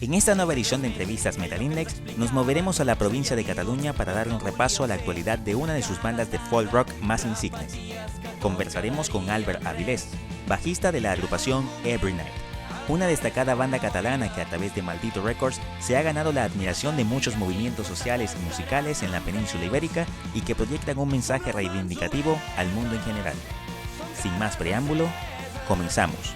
En esta nueva edición de Entrevistas Metal Index, nos moveremos a la provincia de Cataluña para dar un repaso a la actualidad de una de sus bandas de folk rock más insignes. Conversaremos con Albert Avilés, bajista de la agrupación Every Night, una destacada banda catalana que a través de Maldito Records se ha ganado la admiración de muchos movimientos sociales y musicales en la península ibérica y que proyectan un mensaje reivindicativo al mundo en general. Sin más preámbulo, comenzamos.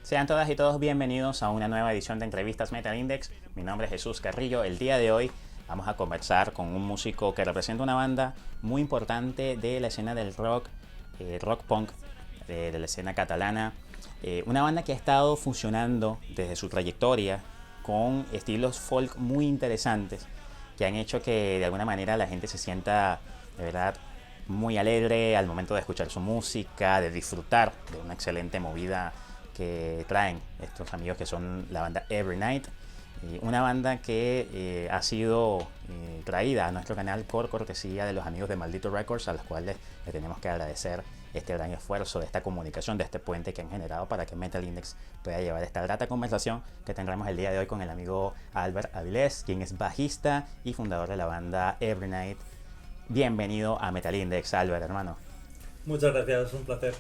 Sean todas y todos bienvenidos a una nueva edición de Entrevistas Metal Index. Mi nombre es Jesús Carrillo. El día de hoy vamos a conversar con un músico que representa una banda muy importante de la escena del rock, rock punk, de la escena catalana. Una banda que ha estado funcionando desde su trayectoria con estilos folk muy interesantes que han hecho que de alguna manera la gente se sienta de verdad muy alegre al momento de escuchar su música, de disfrutar de una excelente movida que traen estos amigos que son la banda Every Night, una banda que ha sido traída a nuestro canal por cortesía de los amigos de Maldito Records, a los cuales le tenemos que agradecer este gran esfuerzo de esta comunicación, de este puente que han generado para que Metal Index pueda llevar esta grata conversación que tendremos el día de hoy con el amigo Albert Avilés, quien es bajista y fundador de la banda Every Night. Bienvenido a Metal Index, Albert, hermano. Muchas gracias, es un placer.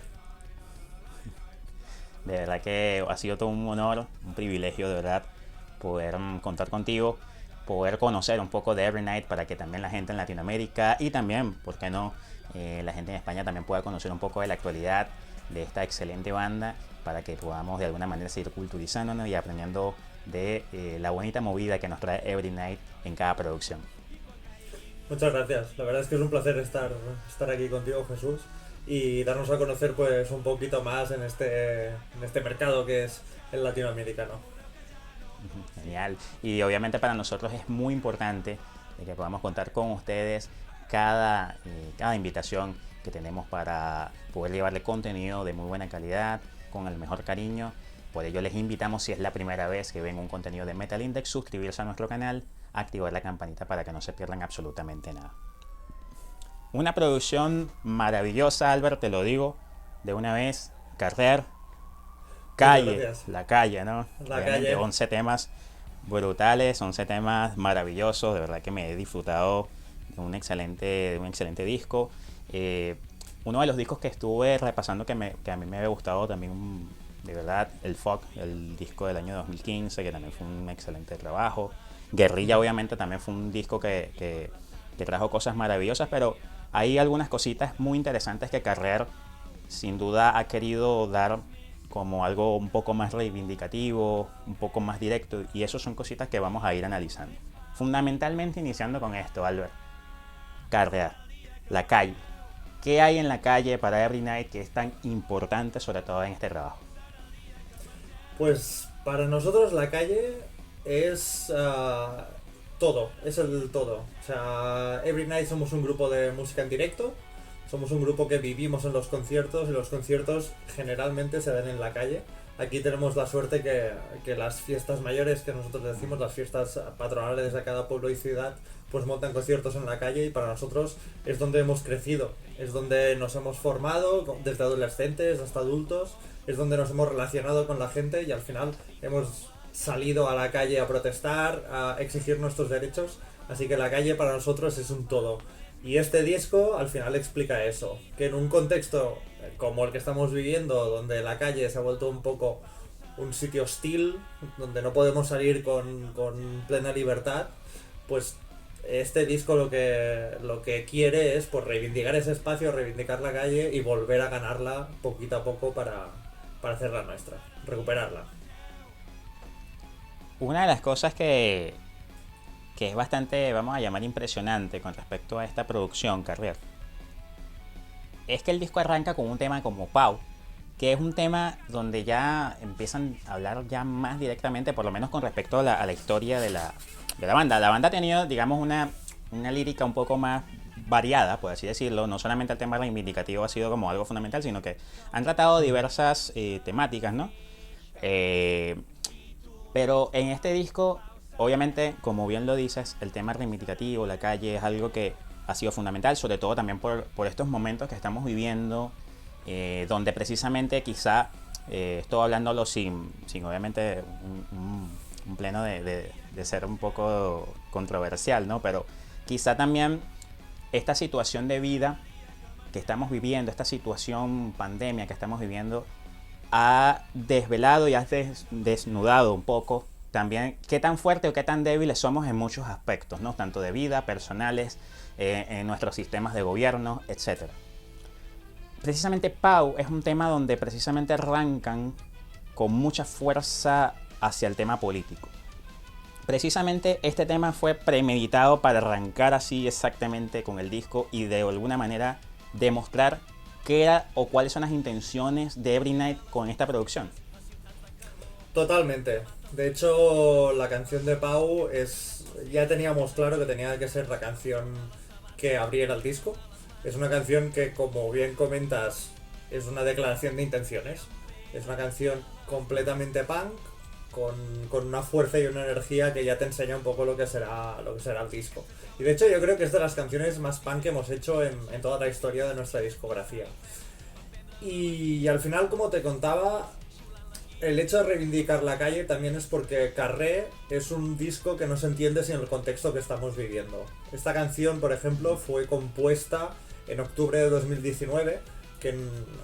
De verdad que ha sido todo un honor, un privilegio de verdad poder contar contigo, poder conocer un poco de Every Night para que también la gente en Latinoamérica y también, ¿por qué no?, la gente en España también pueda conocer un poco de la actualidad de esta excelente banda para que podamos de alguna manera seguir culturizándonos y aprendiendo de la bonita movida que nos trae Every Night en cada producción. Muchas gracias, la verdad es que es un placer estar aquí contigo, Jesús, y darnos a conocer pues un poquito más en este mercado que es el latinoamericano. Genial. Y obviamente para nosotros es muy importante que podamos contar con ustedes cada invitación que tenemos para poder llevarle contenido de muy buena calidad, con el mejor cariño. Por ello les invitamos, si es la primera vez que ven un contenido de Metal Index, suscribirse a nuestro canal, activar la campanita para que no se pierdan absolutamente nada. Una producción maravillosa, Albert, te lo digo de una vez. Carrer, Calle, la calle, ¿no? La calle. 11 temas brutales, 11 temas maravillosos. De verdad que me he disfrutado de un excelente disco. Uno de los discos que estuve repasando que a mí me había gustado también, de verdad, el Fog, el disco del año 2015, que también fue un excelente trabajo. Guerrilla, obviamente, también fue un disco que trajo cosas maravillosas, pero hay algunas cositas muy interesantes que Carrer sin duda ha querido dar como algo un poco más reivindicativo, un poco más directo, y eso son cositas que vamos a ir analizando. Fundamentalmente iniciando con esto, Albert. Carrer, la calle. ¿Qué hay en la calle para Every Night que es tan importante, sobre todo en este trabajo? Pues para nosotros la calle es todo, es el todo. O sea, Every Night somos un grupo de música en directo, somos un grupo que vivimos en los conciertos y los conciertos generalmente se ven en la calle. Aquí tenemos la suerte que las fiestas mayores, que nosotros decimos, las fiestas patronales de cada pueblo y ciudad, pues montan conciertos en la calle, y para nosotros es donde hemos crecido, es donde nos hemos formado desde adolescentes hasta adultos, es donde nos hemos relacionado con la gente y al final hemos salido a la calle a protestar, a exigir nuestros derechos, así que la calle para nosotros es un todo. Y este disco al final explica eso, que en un contexto como el que estamos viviendo, donde la calle se ha vuelto un poco un sitio hostil, donde no podemos salir con plena libertad, pues este disco lo que quiere es pues reivindicar ese espacio, reivindicar la calle y volver a ganarla poquito a poco para hacerla nuestra, recuperarla. Una de las cosas que es bastante, vamos a llamar, impresionante con respecto a esta producción, Carrer, es que el disco arranca con un tema como Pau, que es un tema donde ya empiezan a hablar ya más directamente, por lo menos con respecto a la historia de la banda. La banda ha tenido, digamos, una lírica un poco más variada, por así decirlo. No solamente el tema reivindicativo ha sido como algo fundamental, sino que han tratado diversas temáticas, ¿no? Pero en este disco, obviamente, como bien lo dices, el tema reivindicativo, la calle, es algo que ha sido fundamental, sobre todo también por estos momentos que estamos viviendo, donde precisamente quizá, estoy hablándolo sin obviamente un pleno de ser un poco controversial, ¿no? Pero quizá también esta situación de vida que estamos viviendo, esta situación pandemia que estamos viviendo, ha desvelado y ha desnudado un poco también qué tan fuerte o qué tan débiles somos en muchos aspectos, ¿no? Tanto de vida, personales, en nuestros sistemas de gobierno, etc. Precisamente Pau es un tema donde precisamente arrancan con mucha fuerza hacia el tema político. Precisamente este tema fue premeditado para arrancar así exactamente con el disco y de alguna manera demostrar qué era o cuáles son las intenciones de Every Night con esta producción. Totalmente. De hecho, la canción de Pau ya teníamos claro que tenía que ser la canción que abriera el disco. Es una canción que, como bien comentas, es una declaración de intenciones. Es una canción completamente punk, con una fuerza y una energía que ya te enseña un poco lo que será el disco. Y de hecho yo creo que es de las canciones más punk que hemos hecho en toda la historia de nuestra discografía. Y al final, como te contaba, el hecho de reivindicar la calle también es porque Carré es un disco que no se entiende sin el contexto que estamos viviendo. Esta canción, por ejemplo, fue compuesta en octubre de 2019, que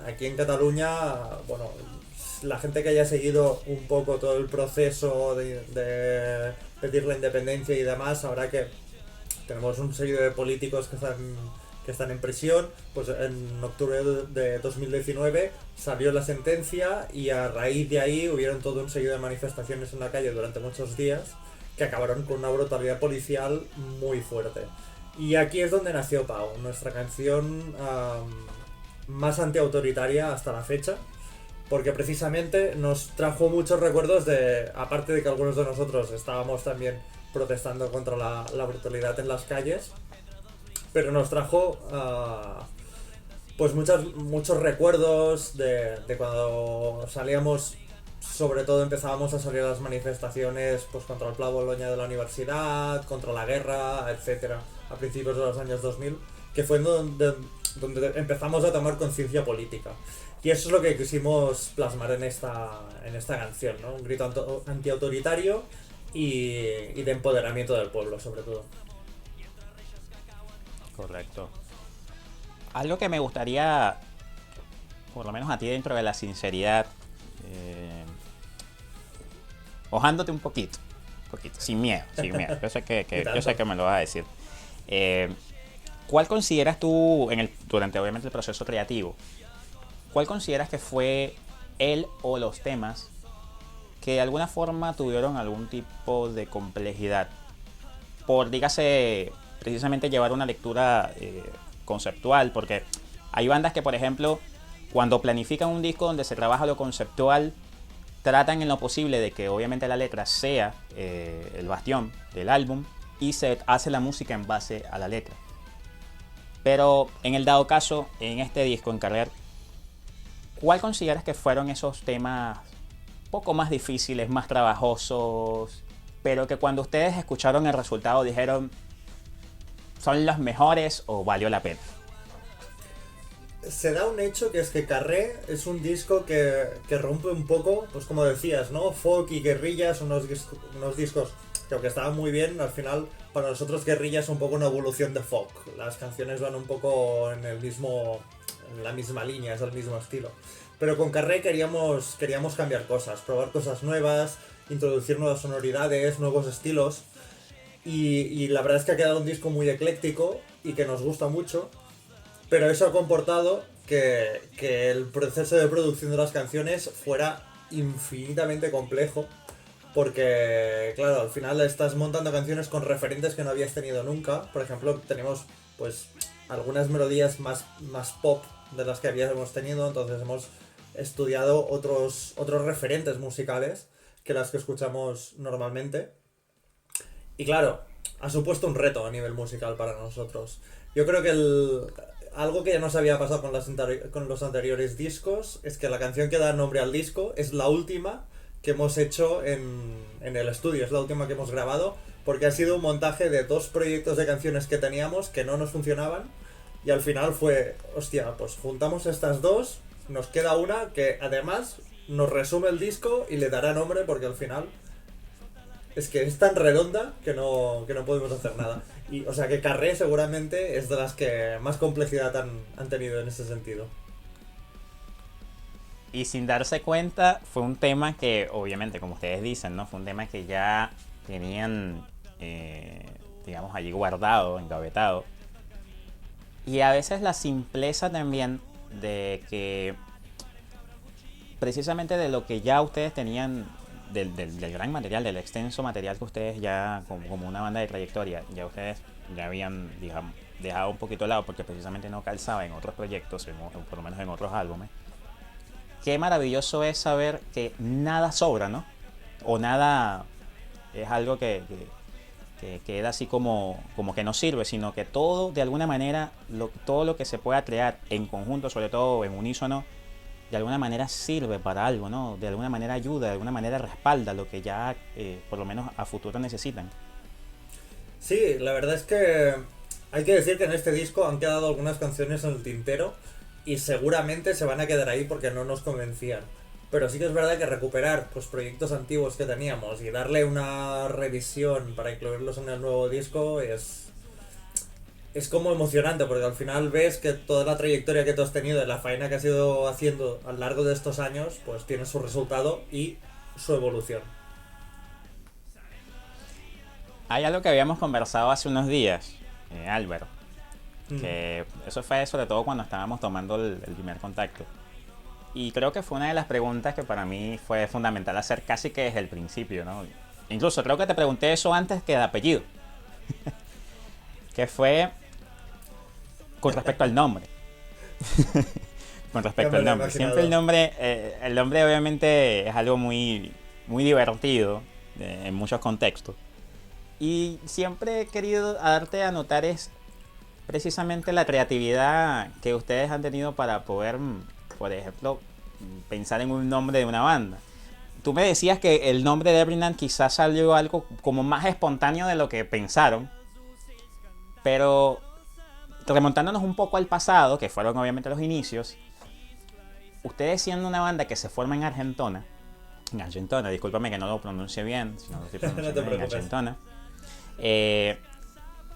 aquí en Cataluña, bueno, la gente que haya seguido un poco todo el proceso de pedir la independencia y demás, sabrá que tenemos un serie de políticos que están en prisión. Pues en octubre de 2019 salió la sentencia y a raíz de ahí hubieron todo un serie de manifestaciones en la calle durante muchos días que acabaron con una brutalidad policial muy fuerte. Y aquí es donde nació Pau, nuestra canción más antiautoritaria hasta la fecha, porque precisamente nos trajo muchos recuerdos aparte de que algunos de nosotros estábamos también protestando contra la brutalidad en las calles, pero nos trajo pues muchos recuerdos de cuando salíamos, sobre todo empezábamos a salir a las manifestaciones pues contra el Pla Bologna de la universidad, contra la guerra, etcétera, a principios de los años 2000, que fue donde empezamos a tomar conciencia política. Y eso es lo que quisimos plasmar en esta canción, ¿no? Un grito antiautoritario y de empoderamiento del pueblo, sobre todo. Correcto. Algo que me gustaría, por lo menos a ti dentro de la sinceridad, hojándote un poquito, sin miedo. Yo sé que me lo vas a decir. ¿Cuál consideras tú, durante obviamente el proceso creativo, cuál consideras que fue él o los temas que de alguna forma tuvieron algún tipo de complejidad? Por, dígase, precisamente llevar una lectura conceptual, porque hay bandas que, por ejemplo, cuando planifican un disco donde se trabaja lo conceptual, tratan en lo posible de que obviamente la letra sea el bastión del álbum y se hace la música en base a la letra. Pero en el dado caso, en este disco, en Carrer, ¿cuál consideras que fueron esos temas un poco más difíciles, más trabajosos, pero que cuando ustedes escucharon el resultado dijeron son los mejores o valió la pena? Se da un hecho que es que Carré es un disco que rompe un poco, pues como decías, ¿no? Folk y Guerrilla son unos discos que, aunque estaban muy bien, al final para nosotros Guerrilla es un poco una evolución de folk. Las canciones van un poco en la misma línea, es el mismo estilo. Pero con Carré queríamos cambiar cosas, probar cosas nuevas, introducir nuevas sonoridades, nuevos estilos. Y la verdad es que ha quedado un disco muy ecléctico y que nos gusta mucho. Pero eso ha comportado que el proceso de producción de las canciones fuera infinitamente complejo. Porque, claro, al final estás montando canciones con referentes que no habías tenido nunca. Por ejemplo, tenemos pues algunas melodías más pop de las que habíamos tenido. Entonces hemos estudiado otros referentes musicales que las que escuchamos normalmente. Y claro, ha supuesto un reto a nivel musical para nosotros. Yo creo que algo que ya nos había pasado con los anteriores discos es que la canción que da nombre al disco es la última que hemos hecho en el estudio, es la última que hemos grabado, porque ha sido un montaje de 2 proyectos de canciones que teníamos que no nos funcionaban, y al final fue, hostia, pues juntamos estas 2, nos queda una que además nos resume el disco y le dará nombre, porque al final es que es tan redonda que no podemos hacer nada. Y, o sea que Carré seguramente es de las que más complejidad han tenido en ese sentido. Y sin darse cuenta, fue un tema que, obviamente, como ustedes dicen, ¿no? Fue un tema que ya tenían, digamos, allí guardado, engavetado. Y a veces la simpleza también de que, precisamente de lo que ya ustedes tenían, del gran material, del extenso material que ustedes ya, como una banda de trayectoria, ya ustedes ya habían, digamos, dejado un poquito de lado porque precisamente no calzaba en otros proyectos, por lo menos en otros álbumes. Qué maravilloso es saber que nada sobra, ¿no? O nada es algo que queda así como que no sirve, sino que todo, de alguna manera, todo lo que se pueda crear en conjunto, sobre todo en unísono, de alguna manera sirve para algo, ¿no? De alguna manera ayuda, de alguna manera respalda lo que ya, por lo menos a futuro necesitan. Sí, la verdad es que hay que decir que en este disco han quedado algunas canciones en el tintero y seguramente se van a quedar ahí porque no nos convencían. Pero sí que es verdad que recuperar pues proyectos antiguos que teníamos y darle una revisión para incluirlos en el nuevo disco es como emocionante, porque al final ves que toda la trayectoria que tú has tenido, la faena que has ido haciendo a lo largo de estos años, pues tiene su resultado y su evolución. Hay algo que habíamos conversado hace unos días, Álvaro, que eso fue sobre todo cuando estábamos tomando el primer contacto. Y creo que fue una de las preguntas que para mí fue fundamental hacer casi que desde el principio, ¿no? Incluso creo que te pregunté eso antes que de apellido. Que fue con respecto al nombre. Con respecto al nombre. Siempre el nombre obviamente es algo muy, muy divertido en muchos contextos. Y siempre he querido darte a notar es precisamente la creatividad que ustedes han tenido para poder, por ejemplo, pensar en un nombre de una banda. Tú me decías que el nombre de Everyman quizás salió algo como más espontáneo de lo que pensaron, pero remontándonos un poco al pasado, que fueron obviamente los inicios, ustedes siendo una banda que se forma en Argentona, discúlpame que no lo pronuncie bien, si no lo estoy pronunciando bien, en Argentona,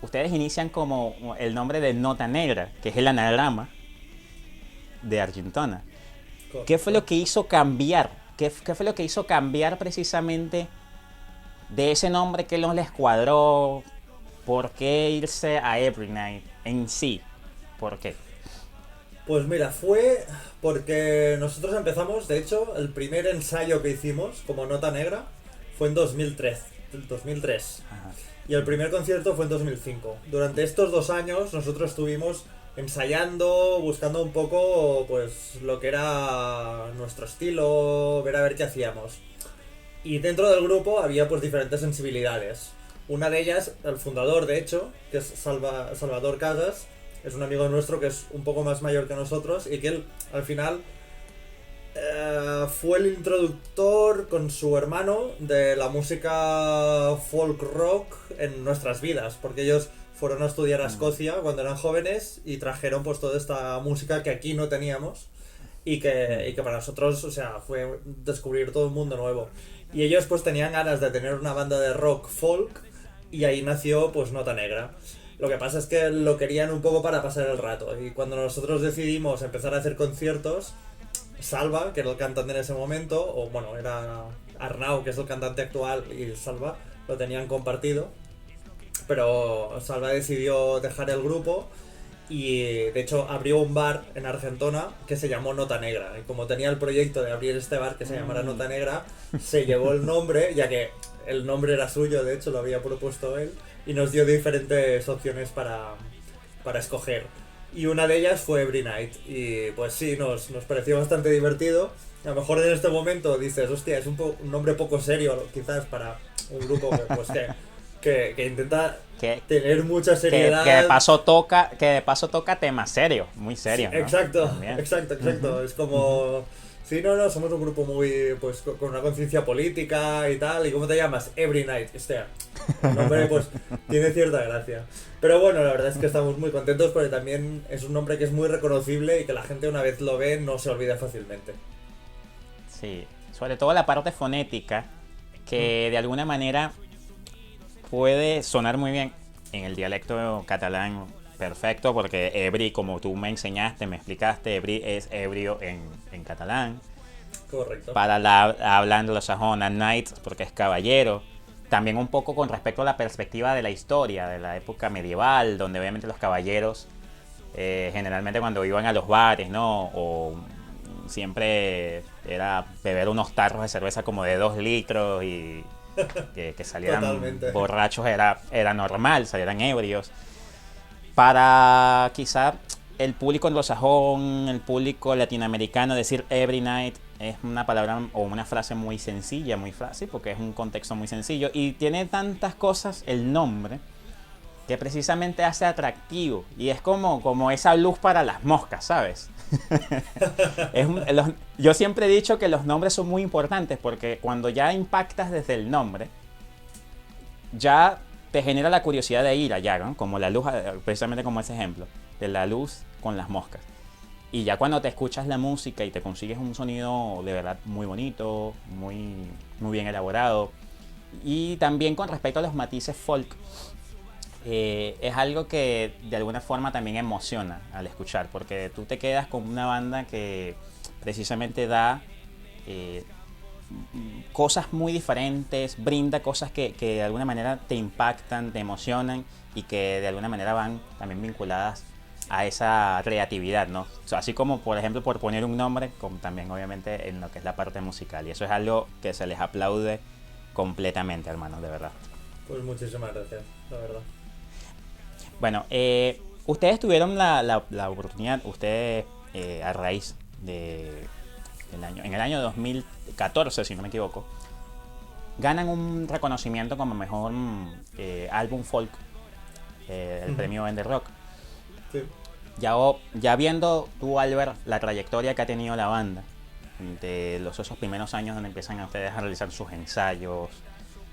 ustedes inician como el nombre de Nota Negra, que es el anagrama de Argentona. ¿Qué fue lo que hizo cambiar? ¿Qué fue lo que hizo cambiar precisamente de ese nombre que no les cuadró? ¿Por qué irse a Every Night en sí? ¿Por qué? Pues mira, fue porque nosotros empezamos, de hecho, el primer ensayo que hicimos como Nota Negra fue en 2003. Ajá. Y el primer concierto fue en 2005. Durante estos 2 años nosotros estuvimos ensayando, buscando un poco pues lo que era nuestro estilo, ver a ver qué hacíamos. Y dentro del grupo había pues diferentes sensibilidades. Una de ellas, el fundador de hecho, que es Salvador Casas, es un amigo nuestro que es un poco más mayor que nosotros y que él al final fue el introductor con su hermano de la música folk rock en nuestras vidas, porque ellos fueron a estudiar a Escocia cuando eran jóvenes y trajeron pues toda esta música que aquí no teníamos y que para nosotros, o sea, fue descubrir todo un mundo nuevo. Y ellos pues tenían ganas de tener una banda de rock folk y ahí nació pues Nota Negra. Lo que pasa es que lo querían un poco para pasar el rato y cuando nosotros decidimos empezar a hacer conciertos, Salva, que era el cantante en ese momento, o bueno, era Arnau, que es el cantante actual, y Salva lo tenían compartido, pero Salva decidió dejar el grupo y de hecho abrió un bar en Argentona que se llamó Nota Negra, y como tenía el proyecto de abrir este bar que se llamara Nota Negra, se llevó el nombre, ya que el nombre era suyo, de hecho lo había propuesto él, y nos dio diferentes opciones para escoger. Y una de ellas fue Every Night. Y pues sí, nos pareció bastante divertido. A lo mejor en este momento dices, hostia, es un nombre poco serio quizás para un grupo que intenta tener mucha seriedad. Que de paso toca temas serios, muy serios. Sí, ¿no? exacto, También. exacto. Es como Sí, no, somos un grupo muy, pues, con una conciencia política y tal. ¿Y cómo te llamas? Every Night. El nombre, pues, tiene cierta gracia. Pero bueno, la verdad es que estamos muy contentos porque también es un nombre que es muy reconocible y que la gente una vez lo ve no se olvida fácilmente. Sí, sobre todo la parte fonética, Mm, que de alguna manera puede sonar muy bien en el dialecto catalán perfecto, porque ebri, como tú me enseñaste, me explicaste, ebri es ebrio en catalán. correcto. Para la habla anglosajona, knight, porque es caballero. También un poco con respecto a la perspectiva de la historia, de la época medieval, donde obviamente los caballeros generalmente cuando iban a los bares, ¿no? O siempre era beber unos tarros de cerveza como de 2 litros y que salieran Totalmente. borrachos era normal, salieran ebrios. Para quizá el público anglosajón, el público latinoamericano, decir every night es una palabra o una frase muy sencilla, muy fácil, porque es un contexto muy sencillo y tiene tantas cosas el nombre que precisamente hace atractivo y es como esa luz para las moscas, ¿sabes? Yo siempre he dicho que los nombres son muy importantes porque cuando ya impactas desde el nombre, ya te genera la curiosidad de ir allá, ¿no? Como la luz, precisamente como ese ejemplo, de la luz con las moscas. Y ya cuando te escuchas la música y te consigues un sonido de verdad muy bonito, muy bien elaborado, y también con respecto a los matices folk, es algo que de alguna forma también emociona al escuchar, porque tú te quedas con una banda que precisamente da eh, cosas muy diferentes, brinda cosas que de alguna manera te impactan, te emocionan y que de alguna manera van también vinculadas a esa creatividad, ¿no? O sea, así como, por ejemplo, por poner un nombre, como también obviamente en lo que es la parte musical. Y eso es algo que se les aplaude completamente, hermanos, de verdad. Pues muchísimas gracias, la verdad. Bueno, ustedes tuvieron la oportunidad, ustedes a raíz de, en el año 2014, si no me equivoco, ganan un reconocimiento como mejor álbum folk, el premio Vende Rock. Sí. Ya viendo tú, Albert, la trayectoria que ha tenido la banda, de esos primeros años donde empiezan a ustedes a realizar sus ensayos,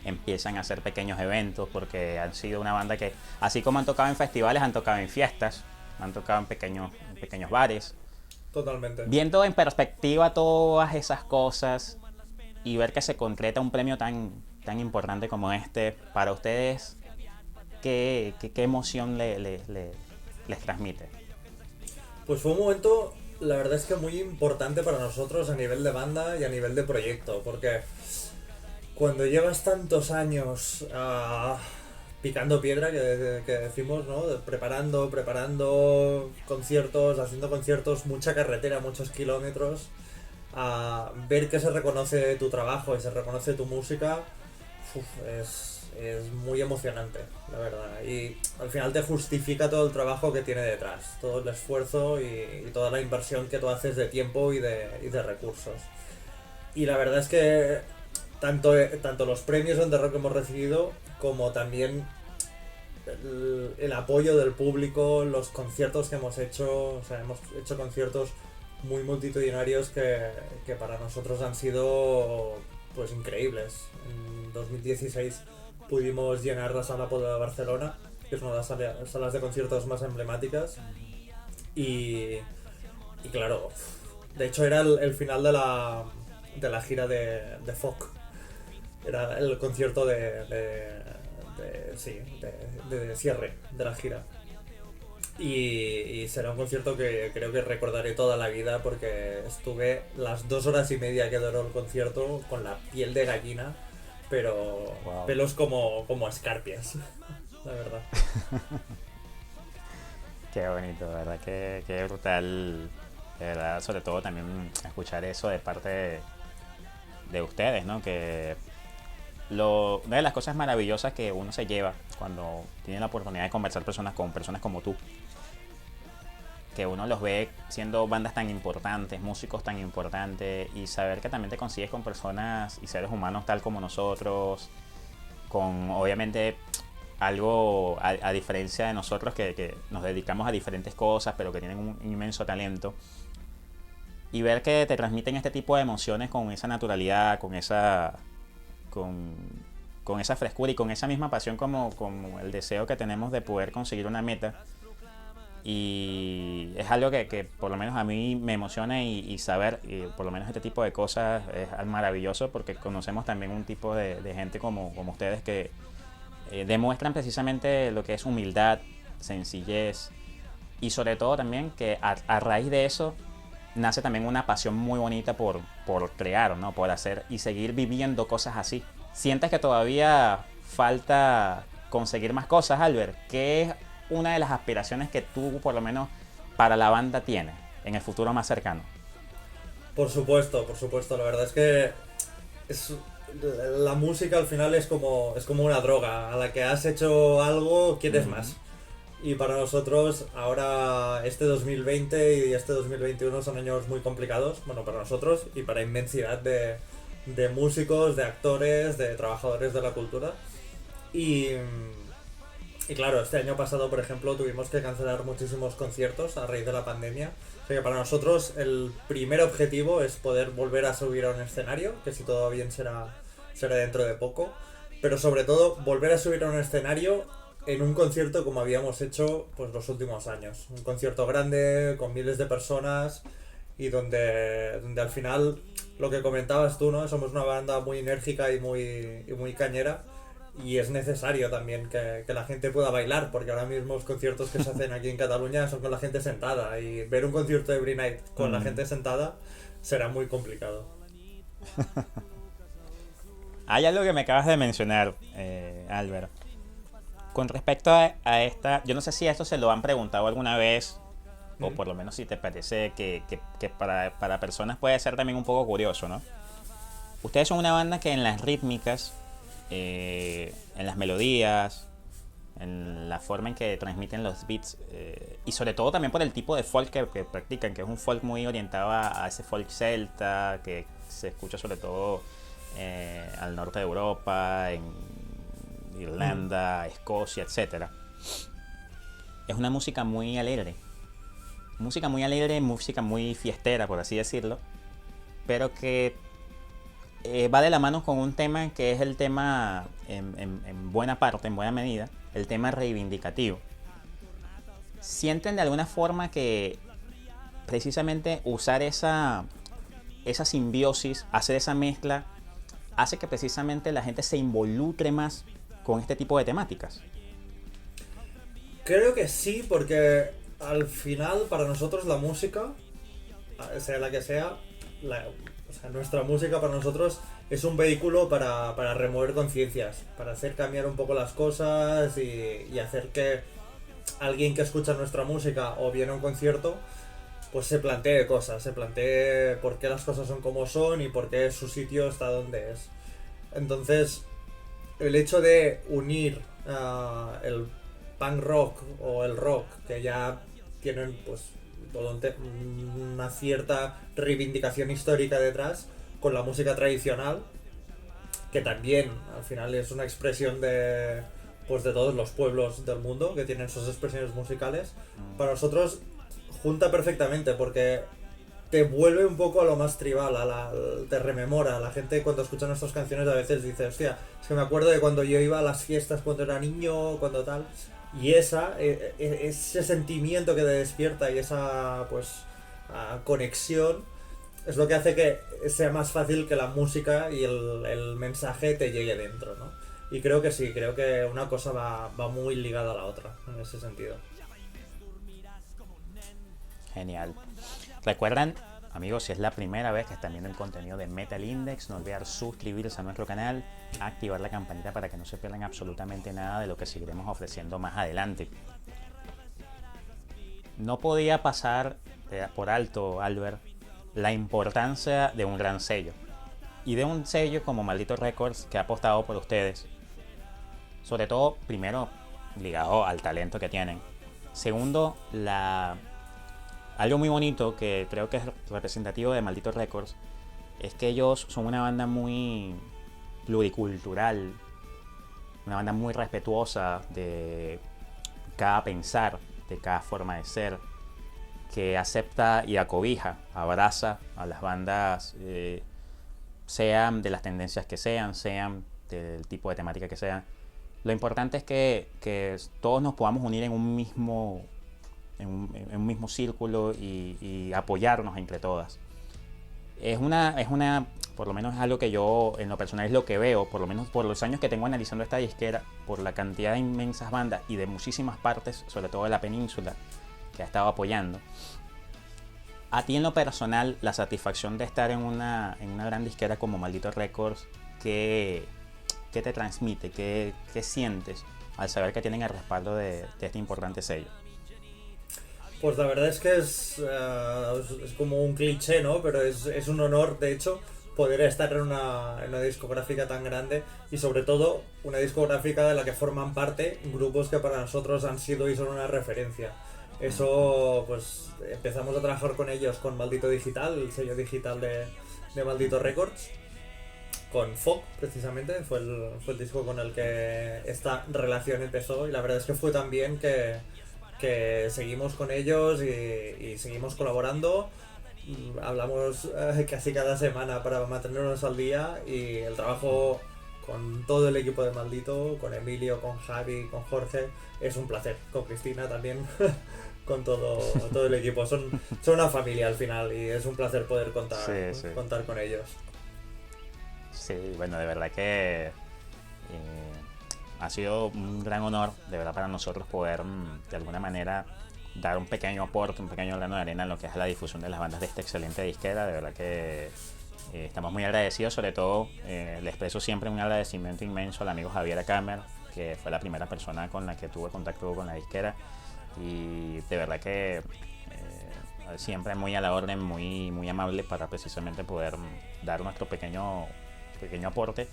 empiezan a hacer pequeños eventos, porque han sido una banda que, así como han tocado en festivales, han tocado en fiestas, han tocado en pequeños bares. Totalmente. Viendo en perspectiva todas esas cosas y ver que se concreta un premio tan importante como este, para ustedes, ¿qué emoción les transmite? Pues fue un momento, la verdad es que muy importante para nosotros a nivel de banda y a nivel de proyecto, porque cuando llevas tantos años picando piedra, que decimos, ¿no? Preparando conciertos, haciendo conciertos, mucha carretera, muchos kilómetros, ver que se reconoce tu trabajo y se reconoce tu música, es muy emocionante, la verdad. Y al final te justifica todo el trabajo que tiene detrás, todo el esfuerzo y toda la inversión que tú haces de tiempo y de recursos. Y la verdad es que tanto los premios on the rock que hemos recibido como también el apoyo del público, los conciertos que hemos hecho, o sea, hemos hecho conciertos muy multitudinarios que para nosotros han sido pues increíbles. En 2016 pudimos llenar la sala de Barcelona, que es una de las salas de conciertos más emblemáticas, y, y claro, de hecho era el final de la gira de Folk. Era el concierto sí, de cierre de la gira. Y será un concierto que creo que recordaré toda la vida porque estuve las 2 horas y media que duró el concierto con la piel de gallina, pero Wow. pelos como escarpias, la verdad. Qué bonito, de verdad, qué brutal, de verdad, sobre todo también escuchar eso de parte de ustedes, ¿no? Que una de las cosas maravillosas que uno se lleva cuando tiene la oportunidad de conversar con personas como tú, que uno los ve siendo bandas tan importantes, músicos tan importantes, y saber que también te consigues con personas y seres humanos tal como nosotros, con obviamente algo a diferencia de nosotros que nos dedicamos a diferentes cosas, pero que tienen un inmenso talento. y ver que te transmiten este tipo de emociones con esa naturalidad, con, con esa frescura y con esa misma pasión como el deseo que tenemos de poder conseguir una meta. Y es algo que por lo menos a mí me emociona y saber por lo menos este tipo de cosas es maravilloso, porque conocemos también un tipo de gente como ustedes que demuestran precisamente lo que es humildad, sencillez y sobre todo también que a raíz de eso nace también una pasión muy bonita por crear, ¿no? Por hacer y seguir viviendo cosas así. ¿Sientes que todavía falta conseguir más cosas, Albert? ¿Qué es una de las aspiraciones que tú, por lo menos, para la banda tienes en el futuro más cercano? Por supuesto, por supuesto. La verdad es que es, la música al final es como una droga. A la que has hecho algo, quieres más. Y para nosotros, ahora este 2020 y este 2021 son años muy complicados. Bueno, para nosotros y para inmensidad de músicos, de actores, de trabajadores de la cultura. Y, y claro, este año pasado, por ejemplo, tuvimos que cancelar muchísimos conciertos a raíz de la pandemia. O sea que para nosotros el primer objetivo es poder volver a subir a un escenario, que si todo va bien será dentro de poco. Pero sobre todo, volver a subir a un escenario en un concierto como habíamos hecho pues los últimos años. Un concierto grande, con miles de personas y donde al final, lo que comentabas tú, ¿no? Somos una banda muy enérgica y muy cañera. Y es necesario también que la gente pueda bailar, porque ahora mismo los conciertos que se hacen aquí en Cataluña son con la gente sentada. Y ver un concierto de Every Night con la gente sentada será muy complicado. Hay algo que me acabas de mencionar, Albert. Con respecto a esta, yo no sé si esto se lo han preguntado alguna vez, o por lo menos si te parece que para personas puede ser también un poco curioso, ¿no? Ustedes son una banda que en las rítmicas, en las melodías, en la forma en que transmiten los beats, y sobre todo también por el tipo de folk que practican, que es un folk muy orientado a ese folk celta, que se escucha sobre todo al norte de Europa, en Irlanda, Escocia, etcétera. Es una música muy alegre, música muy fiestera, por así decirlo, pero que va de la mano con un tema que es el tema, en buena parte, en buena medida, el tema reivindicativo. ¿Sienten de alguna forma que precisamente usar esa simbiosis, hacer esa mezcla, hace que precisamente la gente se involucre más con este tipo de temáticas? Creo que sí, porque al final para nosotros la música, sea la que sea, o sea, nuestra música para nosotros es un vehículo para remover conciencias, para hacer cambiar un poco las cosas y hacer que alguien que escucha nuestra música o viene a un concierto pues se plantee cosas, se plantee por qué las cosas son como son y por qué su sitio está donde es. Entonces, el hecho de unir el punk rock o el rock, que ya tienen pues una cierta reivindicación histórica detrás, con la música tradicional, que también al final es una expresión de todos los pueblos del mundo que tienen sus expresiones musicales, para nosotros junta perfectamente, porque te vuelve un poco a lo más tribal, te rememora. La gente cuando escucha nuestras canciones a veces dice, hostia, es que me acuerdo de cuando yo iba a las fiestas cuando era niño, cuando tal. Y ese sentimiento que te despierta y esa pues conexión es lo que hace que sea más fácil que la música y el mensaje te llegue dentro, ¿no? Y creo que sí, creo que una cosa va muy ligada a la otra en ese sentido. Genial. Recuerdan, amigos, si es la primera vez que están viendo el contenido de Metal Index, no olvidar suscribirse a nuestro canal, activar la campanita para que no se pierdan absolutamente nada de lo que seguiremos ofreciendo más adelante. No podía pasar por alto, Albert, la importancia de un gran sello. Y de un sello como Maldito Records, que ha apostado por ustedes. Sobre todo, primero, ligado al talento que tienen. Segundo, algo muy bonito que creo que es representativo de Maldito Records es que ellos son una banda muy pluricultural, una banda muy respetuosa de cada pensar, de cada forma de ser. que acepta y acobija, abraza a las bandas, sean de las tendencias que sean del tipo de temática que sean. Lo importante es que todos nos podamos unir en un mismo círculo y apoyarnos entre todas. Por lo menos es algo que yo en lo personal es lo que veo, por lo menos por los años que tengo analizando esta disquera, por la cantidad de inmensas bandas y de muchísimas partes, sobre todo de la península, que ha estado apoyando. A ti en lo personal, la satisfacción de estar en una gran disquera como Maldito Records, ¿qué te transmite? ¿Qué sientes al saber que tienen el respaldo de este importante sello? Pues la verdad es que es como un cliché, ¿no? Pero es un honor, de hecho, poder estar en una discográfica tan grande y sobre todo una discográfica de la que forman parte grupos que para nosotros han sido y son una referencia. Eso, pues empezamos a trabajar con ellos con Maldito Digital, el sello digital de Maldito Records, con Fog precisamente, fue el disco con el que esta relación empezó y la verdad es que fue tan bien que seguimos con ellos y seguimos colaborando. Hablamos casi cada semana para mantenernos al día y el trabajo con todo el equipo de Maldito, con Emilio, con Javi, con Jorge, es un placer. Con Cristina también, con todo el equipo. Son una familia al final y es un placer poder contar con ellos. Sí, bueno, de verdad que ha sido un gran honor, de verdad, para nosotros poder de alguna manera dar un pequeño aporte, un pequeño grano de arena en lo que es la difusión de las bandas de esta excelente disquera. De verdad que estamos muy agradecidos, sobre todo le expreso siempre un agradecimiento inmenso al amigo Javier Acamer, que fue la primera persona con la que tuve contacto con la disquera y de verdad que siempre muy a la orden, muy amable para precisamente poder dar nuestro pequeño aporte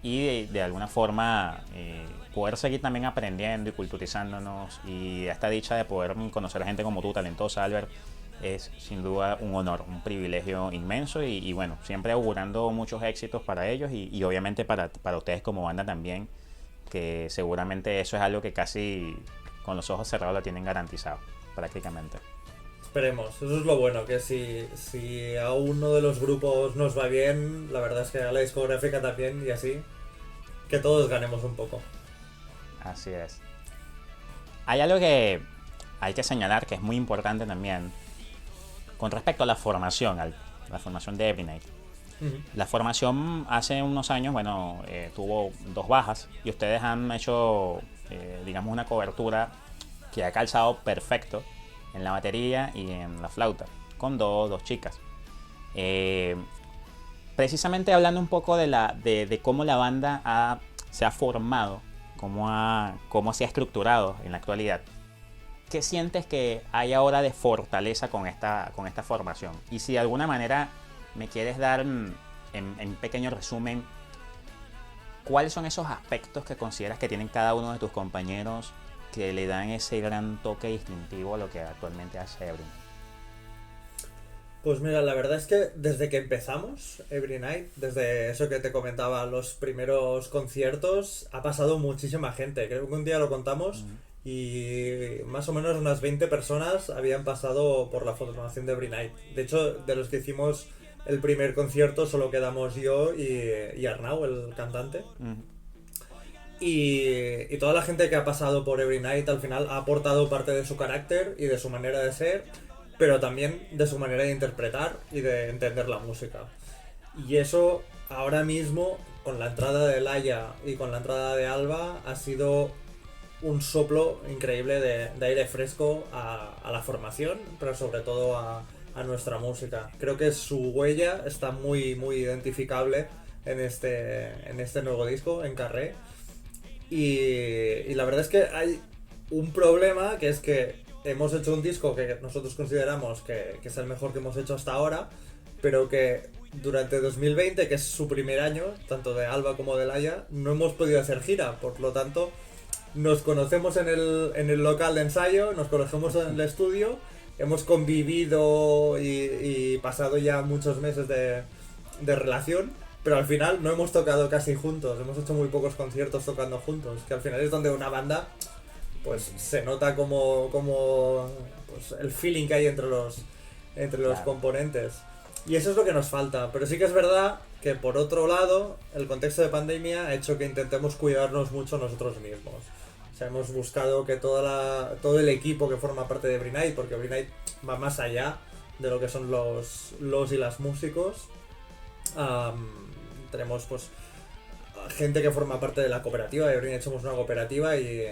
y de alguna forma poder seguir también aprendiendo y culturizándonos, y esta dicha de poder conocer a gente como tú, talentosa, Albert, es sin duda un honor, un privilegio inmenso y bueno, siempre augurando muchos éxitos para ellos y obviamente para ustedes como banda también, que seguramente eso es algo que casi con los ojos cerrados lo tienen garantizado prácticamente. Esperemos, eso es lo bueno, que si a uno de los grupos nos va bien, la verdad es que a la discográfica también y así, que todos ganemos un poco. Así es. Hay algo que hay que señalar que es muy importante también con respecto a la formación de Every Night. Uh-huh. La formación hace unos años, tuvo 2 bajas y ustedes han hecho, digamos, una cobertura que ha calzado perfecto en la batería y en la flauta, con dos chicas. Precisamente hablando un poco de cómo la banda se ha formado, cómo se ha estructurado en la actualidad. ¿Qué sientes que hay ahora de fortaleza con esta formación? Y si de alguna manera me quieres dar en pequeño resumen, ¿cuáles son esos aspectos que consideras que tienen cada uno de tus compañeros que le dan ese gran toque distintivo a lo que actualmente hace Every Night? Pues mira, la verdad es que desde que empezamos Every Night, desde eso que te comentaba, los primeros conciertos, ha pasado muchísima gente. Creo que un día lo contamos y más o menos unas 20 personas habían pasado por la formación de Every Night. De hecho, de los que hicimos el primer concierto solo quedamos yo y Arnau, el cantante. Y toda la gente que ha pasado por Every Night al final ha aportado parte de su carácter y de su manera de ser, pero también de su manera de interpretar y de entender la música. Y eso ahora mismo, con la entrada de Laia y con la entrada de Alba, ha sido un soplo increíble de aire fresco a la formación, pero sobre todo a nuestra música. Creo que su huella está muy identificable en este nuevo disco, en Carré. Y la verdad es que hay un problema, que es que hemos hecho un disco que nosotros consideramos que es el mejor que hemos hecho hasta ahora, pero que durante 2020, que es su primer año, tanto de Alba como de Laia, no hemos podido hacer gira. Por lo tanto, nos conocemos en el local de ensayo, nos conocemos en el estudio, hemos convivido y pasado ya muchos meses de relación, pero al final no hemos tocado casi juntos, hemos hecho muy pocos conciertos tocando juntos, que al final es donde una banda pues se nota como pues, el feeling que hay entre los Claro. componentes. Y eso es lo que nos falta. Pero sí que es verdad que por otro lado, el contexto de pandemia ha hecho que intentemos cuidarnos mucho nosotros mismos. O sea, hemos buscado que todo el equipo que forma parte de Every Night, porque Every Night va más allá de lo que son los y las músicos. Am, tenemos pues gente que forma parte de la cooperativa. De Every Night somos una cooperativa y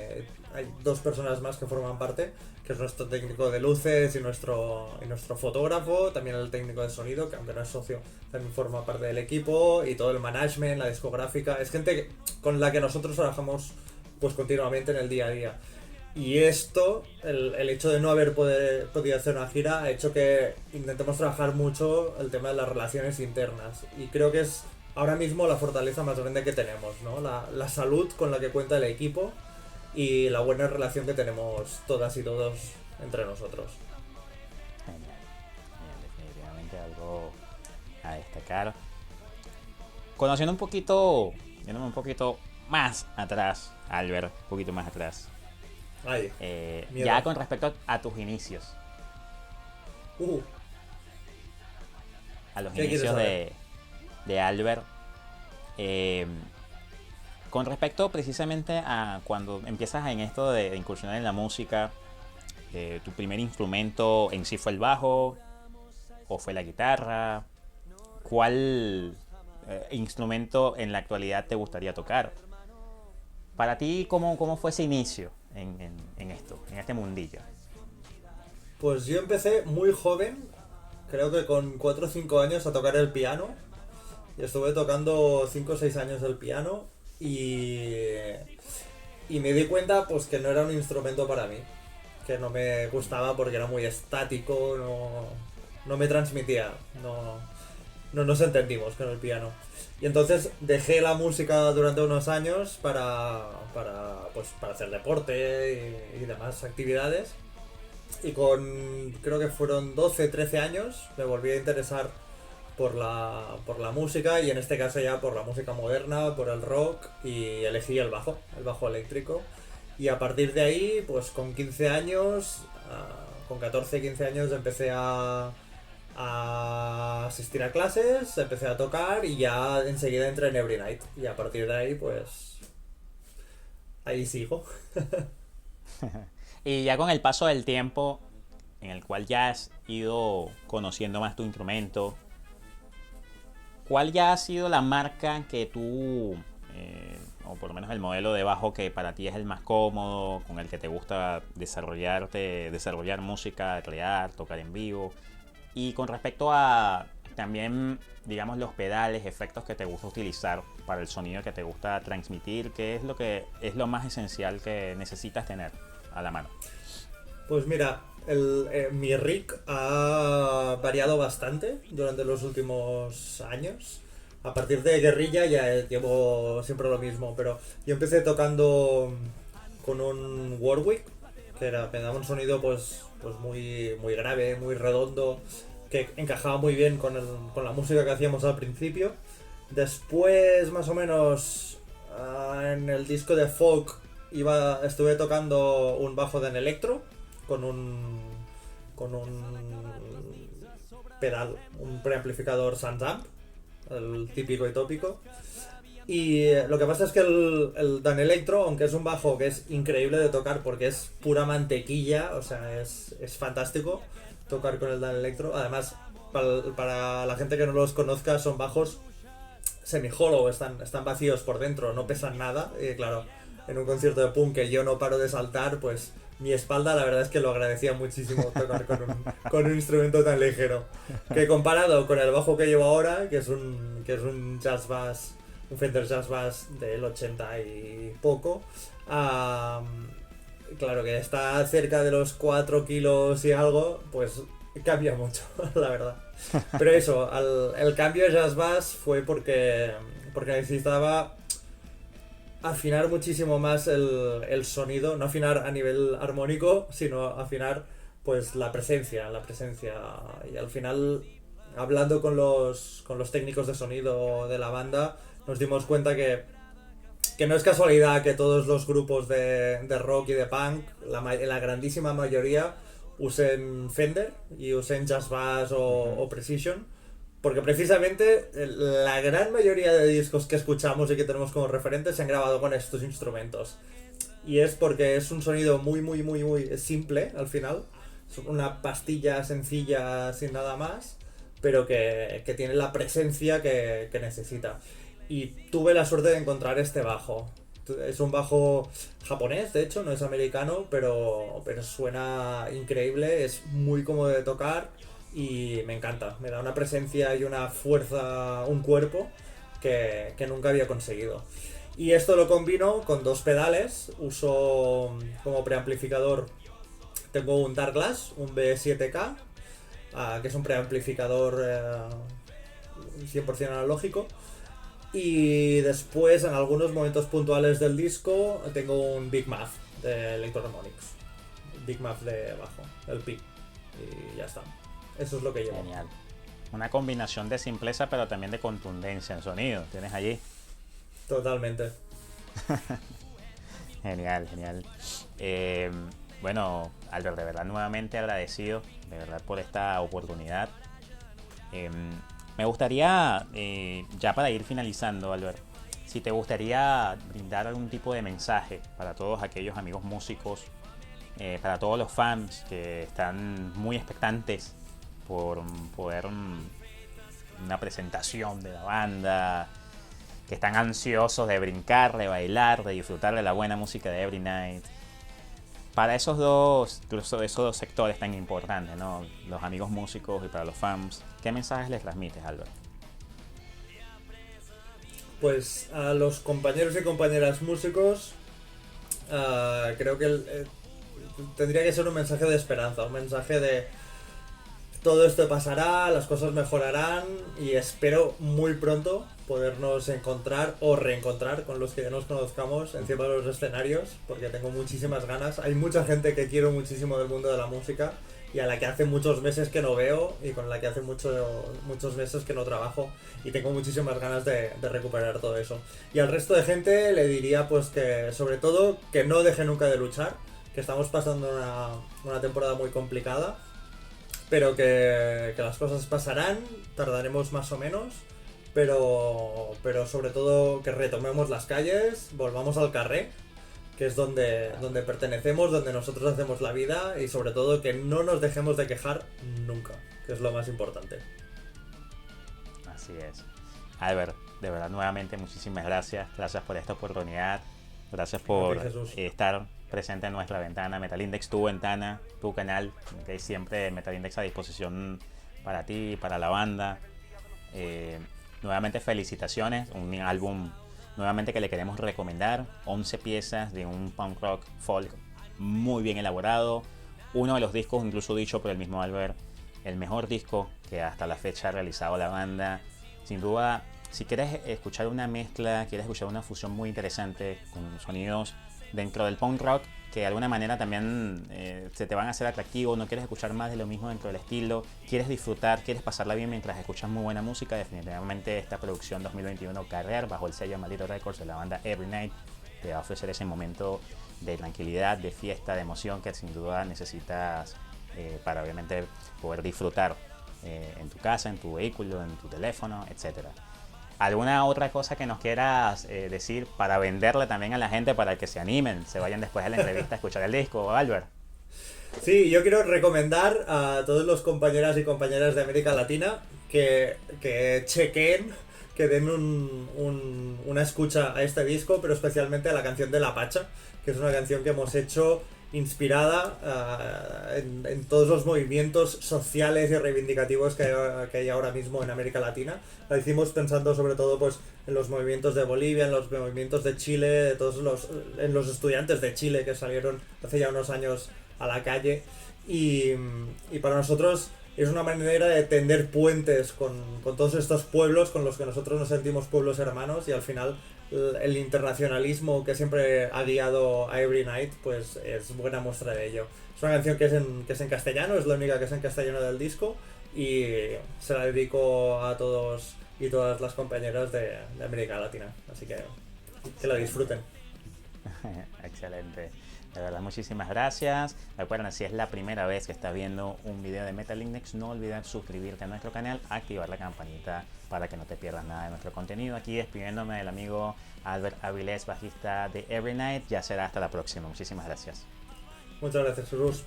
hay dos personas más que forman parte, que es nuestro técnico de luces y nuestro fotógrafo, también el técnico de sonido, que aunque no es socio, también forma parte del equipo, y todo el management, la discográfica. Es gente con la que nosotros trabajamos pues continuamente en el día a día. Y esto, el hecho de no haber podido hacer una gira, ha hecho que intentemos trabajar mucho el tema de las relaciones internas. Y creo que es ahora mismo la fortaleza más grande que tenemos, ¿no? La salud con la que cuenta el equipo y la buena relación que tenemos todas y todos entre nosotros. Genial. Genial, definitivamente algo a destacar. Conociendo un poquito, yéndome un poquito más atrás, Albert, un poquito más atrás. Ay, Ya miedo. con respecto a tus inicios, Uh, a los ¿Qué quieres inicios saber? de Albert, eh, con respecto precisamente a cuando empiezas en esto de incursionar en la música, tu primer instrumento en sí fue el bajo o fue la guitarra, ¿cuál instrumento en la actualidad te gustaría tocar? Para ti, ¿cómo fue ese inicio en esto, en este mundillo? Pues yo empecé muy joven, creo que con 4 o 5 años a tocar el piano. Y estuve tocando 5 o 6 años el piano y me di cuenta pues que no era un instrumento para mí, que no me gustaba porque era muy estático, no me transmitía, no nos entendimos con el piano. Y entonces dejé la música durante unos años para hacer deporte y demás actividades. Y creo que fueron 12 13 años, me volví a interesar por la música, y en este caso ya por la música moderna, por el rock, y elegí el bajo eléctrico. Y a partir de ahí, pues con 15 años, con 14 15 años empecé a asistir a clases, empecé a tocar y ya enseguida entré en Every Night. Y a partir de ahí, pues ahí sigo. Y ya con el paso del tiempo, en el cual ya has ido conociendo más tu instrumento, ¿cuál ya ha sido la marca que tú, o por lo menos el modelo de bajo que para ti es el más cómodo, con el que te gusta desarrollar música, crear, tocar en vivo? Y con respecto a también, digamos, los pedales, efectos que te gusta utilizar para el sonido que te gusta transmitir, ¿qué es lo que es lo más esencial que necesitas tener a la mano? Pues mira, mi rig ha variado bastante durante los últimos años. A partir de Guerrilla ya llevo siempre lo mismo, pero yo empecé tocando con un Warwick, me daba un sonido pues muy grave, muy redondo, que encajaba muy bien con la música que hacíamos al principio. Después, más o menos, en el disco de folk estuve tocando un bajo de electro con un pedal, un preamplificador Sansamp, el típico y tópico. Y lo que pasa es que el Dan Electro, aunque es un bajo que es increíble de tocar porque es pura mantequilla, o sea, es fantástico tocar con el Dan Electro. Además, para la gente que no los conozca, son bajos semi-hollow, están vacíos por dentro, no pesan nada. Y claro, en un concierto de punk que yo no paro de saltar, pues mi espalda la verdad es que lo agradecía muchísimo tocar con un instrumento tan ligero. Que comparado con el bajo que llevo ahora, que es un jazz bass, un Fender Jazz Bass del 80 y poco, claro que está cerca de los 4 kilos y algo, pues cambia mucho, la verdad. Pero eso, el cambio de Jazz Bass fue porque necesitaba afinar muchísimo más el sonido, no afinar a nivel armónico, sino afinar pues la presencia. Y al final, hablando con los técnicos de sonido de la banda, nos dimos cuenta que que no es casualidad que todos los grupos de rock y de punk, la grandísima mayoría, usen Fender y usen Jazz Bass o Precision, porque precisamente la gran mayoría de discos que escuchamos y que tenemos como referentes se han grabado con estos instrumentos. Y es porque es un sonido muy simple al final. Es una pastilla sencilla sin nada más, pero que tiene la presencia que necesita. Y tuve la suerte de encontrar este bajo. Es un bajo japonés, de hecho, no es americano, pero suena increíble, es muy cómodo de tocar y me encanta. Me da una presencia y una fuerza, un cuerpo que nunca había conseguido. Y esto lo combino con dos pedales. Uso como preamplificador, tengo un Dark Glass, un B7K, que es un preamplificador 100% analógico. Y después, en algunos momentos puntuales del disco, tengo un Big Muff de Electro-Harmonix. Big Muff de bajo, el Pi. Y ya está. Eso es lo que llevo. Genial. Una combinación de simpleza, pero también de contundencia en sonido. ¿Tienes allí? Totalmente. Genial. Bueno, Albert, de verdad nuevamente agradecido, de verdad, por esta oportunidad. Me gustaría, ya para ir finalizando, Albert, si te gustaría brindar algún tipo de mensaje para todos aquellos amigos músicos, para todos los fans que están muy expectantes por poder una presentación de la banda, que están ansiosos de brincar, de bailar, de disfrutar de la buena música de Every Night. Para esos dos sectores tan importantes, ¿no? Los amigos músicos y para los fans, ¿qué mensajes les transmites, Albert? Pues a los compañeros y compañeras músicos, creo que tendría que ser un mensaje de esperanza, un mensaje de todo esto pasará, las cosas mejorarán y espero muy pronto podernos encontrar o reencontrar con los que ya nos conozcamos encima de los escenarios, porque tengo muchísimas ganas. Hay mucha gente que quiero muchísimo del mundo de la música y a la que hace muchos meses que no veo y con la que hace muchos meses que no trabajo, y tengo muchísimas ganas de recuperar todo eso. Y al resto de gente le diría pues que sobre todo que no deje nunca de luchar, que estamos pasando una temporada muy complicada, pero que las cosas pasarán, tardaremos más o menos, pero sobre todo que retomemos las calles, volvamos al carré, que es donde pertenecemos, donde nosotros hacemos la vida, y sobre todo que no nos dejemos de quejar nunca, que es lo más importante. Así es. Albert, de verdad nuevamente muchísimas gracias por esta oportunidad, gracias por estar presente en nuestra ventana, Metal Index, tu ventana, tu canal, que hay siempre Metal Index a disposición para ti, para la banda. Nuevamente felicitaciones, un álbum nuevamente que le queremos recomendar, 11 piezas de un punk rock folk muy bien elaborado, uno de los discos, incluso dicho por el mismo Albert, el mejor disco que hasta la fecha ha realizado la banda. Sin duda, si quieres escuchar una mezcla, quieres escuchar una fusión muy interesante con sonidos dentro del punk rock que de alguna manera también se te van a hacer atractivos, no quieres escuchar más de lo mismo dentro del estilo, quieres disfrutar, quieres pasarla bien mientras escuchas muy buena música, definitivamente esta producción 2021 Carrer, bajo el sello Maldito Records de la banda Every Night, te va a ofrecer ese momento de tranquilidad, de fiesta, de emoción que sin duda necesitas para obviamente poder disfrutar en tu casa, en tu vehículo, en tu teléfono, etcétera. ¿Alguna otra cosa que nos quieras decir para venderle también a la gente, para que se animen, se vayan después de la entrevista a escuchar el disco, Albert? Sí, yo quiero recomendar a todos los compañeras y compañeras de América Latina que chequen, que den una escucha a este disco, pero especialmente a la canción de La Pacha, que es una canción que hemos hecho inspirada en todos los movimientos sociales y reivindicativos que hay ahora mismo en América Latina. La hicimos pensando sobre todo pues en los movimientos de Bolivia, en los movimientos de Chile, en los estudiantes de Chile que salieron hace ya unos años a la calle, y para nosotros es una manera de tender puentes con todos estos pueblos con los que nosotros nos sentimos pueblos hermanos, y al final el internacionalismo que siempre ha guiado a Every Night pues es buena muestra de ello. Es una canción que es en castellano, es la única que es en castellano del disco, y se la dedico a todos y todas las compañeras de América Latina, así que Que la disfruten. Excelente. De verdad, muchísimas gracias. Recuerden, si es la primera vez que estás viendo un video de Metal Index, no olvides suscribirte a nuestro canal, activar la campanita para que no te pierdas nada de nuestro contenido. Aquí despidiéndome del amigo Albert Avilés, bajista de Every Night. Ya será hasta la próxima. Muchísimas gracias. Muchas gracias, Jesús.